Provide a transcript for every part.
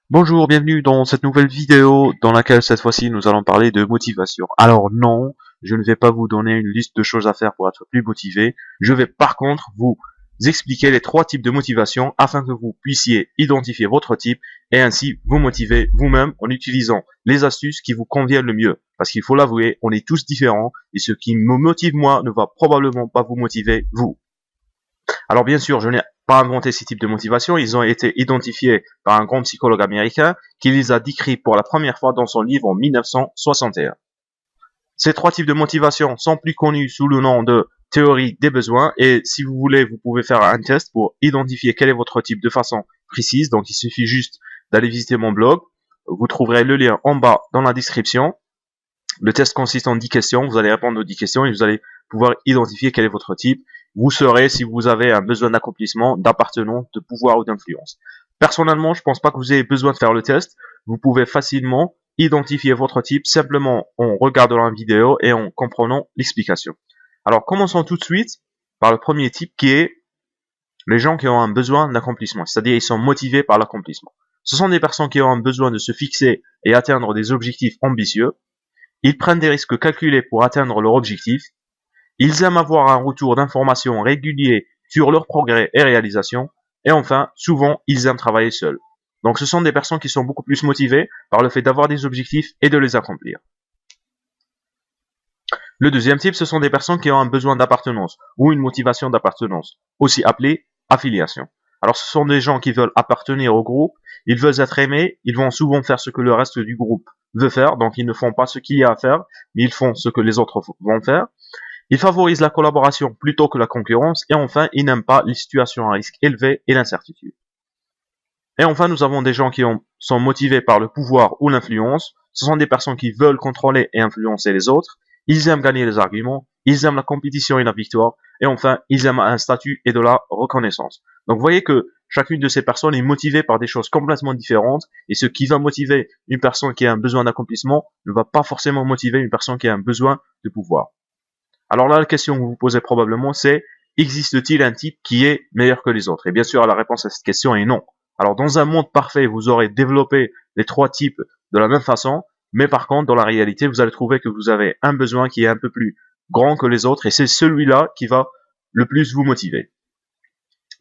Bonjour, bienvenue dans cette nouvelle vidéo dans laquelle cette fois-ci nous allons parler de motivation. Alors non, je ne vais pas vous donner une liste de choses à faire pour être plus motivé. Je vais par contre vous expliquer les 3 types de motivation afin que vous puissiez identifier votre type et ainsi vous motiver vous-même en utilisant les astuces qui vous conviennent le mieux. Parce qu'il faut l'avouer, on est tous différents et ce qui me motive moi ne va probablement pas vous motiver vous. Alors bien sûr, je n'ai pas inventé ces types de motivation, ils ont été identifiés par un grand psychologue américain qui les a décrits pour la première fois dans son livre en 1961. Ces 3 types de motivation sont plus connus sous le nom de théorie des besoins et si vous voulez, vous pouvez faire un test pour identifier quel est votre type de façon précise. Donc il suffit juste d'aller visiter mon blog, vous trouverez le lien en bas dans la description. Le test consiste en 10 questions, vous allez répondre aux 10 questions et vous allez pouvoir identifier quel est votre type. Vous saurez si vous avez un besoin d'accomplissement, d'appartenance, de pouvoir ou d'influence. Personnellement, je ne pense pas que vous ayez besoin de faire le test. Vous pouvez facilement identifier votre type simplement en regardant la vidéo et en comprenant l'explication. Alors, commençons tout de suite par le premier type qui est les gens qui ont un besoin d'accomplissement, c'est-à-dire ils sont motivés par l'accomplissement. Ce sont des personnes qui ont un besoin de se fixer et atteindre des objectifs ambitieux. Ils prennent des risques calculés pour atteindre leur objectif. Ils aiment avoir un retour d'information régulier sur leurs progrès et réalisations. Et enfin, souvent, ils aiment travailler seuls. Donc ce sont des personnes qui sont beaucoup plus motivées par le fait d'avoir des objectifs et de les accomplir. Le deuxième type, ce sont des personnes qui ont un besoin d'appartenance ou une motivation d'appartenance, aussi appelée affiliation. Alors ce sont des gens qui veulent appartenir au groupe, ils veulent être aimés, ils vont souvent faire ce que le reste du groupe veut faire, donc ils ne font pas ce qu'il y a à faire, mais ils font ce que les autres vont faire. Ils favorisent la collaboration plutôt que la concurrence, et enfin, ils n'aiment pas les situations à risque élevé et l'incertitude. Et enfin, nous avons des gens qui sont motivés par le pouvoir ou l'influence. Ce sont des personnes qui veulent contrôler et influencer les autres. Ils aiment gagner les arguments. Ils aiment la compétition et la victoire. Et enfin, ils aiment un statut et de la reconnaissance. Donc, vous voyez que chacune de ces personnes est motivée par des choses complètement différentes. Et ce qui va motiver une personne qui a un besoin d'accomplissement ne va pas forcément motiver une personne qui a un besoin de pouvoir. Alors là, la question que vous vous posez probablement, c'est existe-t-il un type qui est meilleur que les autres? Et bien sûr, la réponse à cette question est non. Alors, dans un monde parfait, vous aurez développé les 3 types de la même façon, mais par contre, dans la réalité, vous allez trouver que vous avez un besoin qui est un peu plus grand que les autres, et c'est celui-là qui va le plus vous motiver.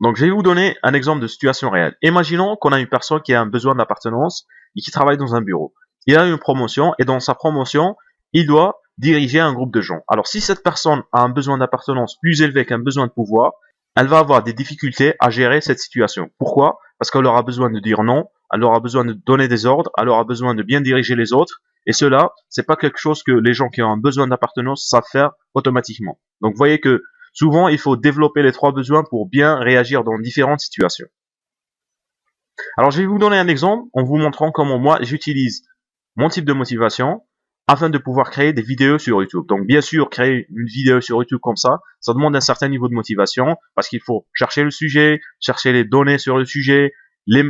Donc, je vais vous donner un exemple de situation réelle. Imaginons qu'on a une personne qui a un besoin d'appartenance et qui travaille dans un bureau. Il a une promotion, et dans sa promotion, il doit diriger un groupe de gens. Alors, si cette personne a un besoin d'appartenance plus élevé qu'un besoin de pouvoir, elle va avoir des difficultés à gérer cette situation. Pourquoi? Parce qu'elle aura besoin de dire non, elle aura besoin de donner des ordres, elle aura besoin de bien diriger les autres, et cela, c'est pas quelque chose que les gens qui ont un besoin d'appartenance savent faire automatiquement. Donc, vous voyez que souvent, il faut développer les 3 besoins pour bien réagir dans différentes situations. Alors, je vais vous donner un exemple en vous montrant comment moi, j'utilise mon type de motivation afin de pouvoir créer des vidéos sur YouTube. Donc bien sûr, créer une vidéo sur YouTube comme ça demande un certain niveau de motivation parce qu'il faut chercher le sujet, chercher les données sur le sujet, les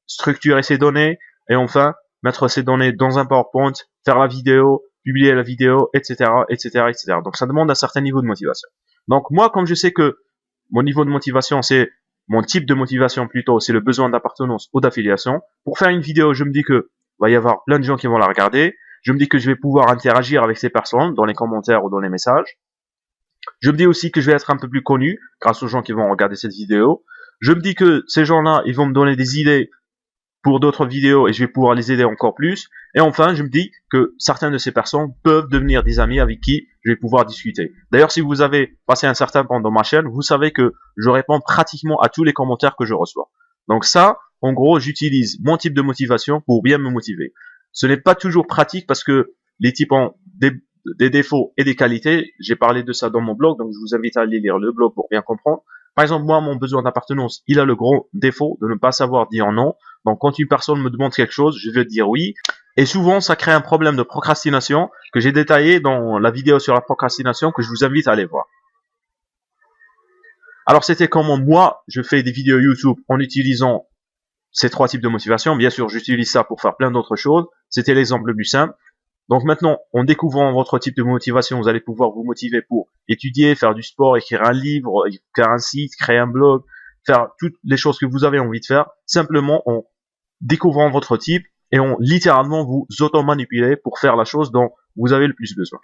structurer ces données et enfin mettre ces données dans un PowerPoint, faire la vidéo, publier la vidéo, etc., etc., etc. Donc ça demande un certain niveau de motivation. Donc moi, comme je sais que mon niveau de motivation, c'est mon type de motivation plutôt, c'est le besoin d'appartenance ou d'affiliation. Pour faire une vidéo, je me dis que va y avoir plein de gens qui vont la regarder. Je me dis que je vais pouvoir interagir avec ces personnes dans les commentaires ou dans les messages. Je me dis aussi que je vais être un peu plus connu grâce aux gens qui vont regarder cette vidéo. Je me dis que ces gens-là, ils vont me donner des idées pour d'autres vidéos et je vais pouvoir les aider encore plus. Et enfin, je me dis que certaines de ces personnes peuvent devenir des amis avec qui je vais pouvoir discuter. D'ailleurs, si vous avez passé un certain temps dans ma chaîne, vous savez que je réponds pratiquement à tous les commentaires que je reçois. Donc ça, en gros, j'utilise mon type de motivation pour bien me motiver. Ce n'est pas toujours pratique parce que les types ont des défauts et des qualités. J'ai parlé de ça dans mon blog, donc je vous invite à aller lire le blog pour bien comprendre. Par exemple, moi, mon besoin d'appartenance, il a le gros défaut de ne pas savoir dire non. Donc, quand une personne me demande quelque chose, je vais dire oui. Et souvent, ça crée un problème de procrastination que j'ai détaillé dans la vidéo sur la procrastination que je vous invite à aller voir. Alors, c'était comment moi, je fais des vidéos YouTube en utilisant ces 3 types de motivation. Bien sûr, j'utilise ça pour faire plein d'autres choses. C'était l'exemple le plus simple. Donc maintenant, en découvrant votre type de motivation, vous allez pouvoir vous motiver pour étudier, faire du sport, écrire un livre, faire un site, créer un blog, faire toutes les choses que vous avez envie de faire, simplement en découvrant votre type et ont littéralement vous auto-manipuler pour faire la chose dont vous avez le plus besoin.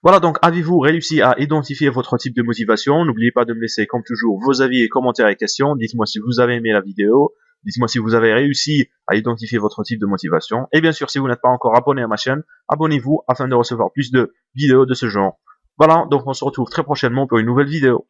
Voilà, donc avez-vous réussi à identifier votre type de motivation? N'oubliez pas de me laisser comme toujours vos avis et commentaires et questions. Dites-moi si vous avez aimé la vidéo. Dites-moi si vous avez réussi à identifier votre type de motivation. Et bien sûr, si vous n'êtes pas encore abonné à ma chaîne, abonnez-vous afin de recevoir plus de vidéos de ce genre. Voilà, donc on se retrouve très prochainement pour une nouvelle vidéo.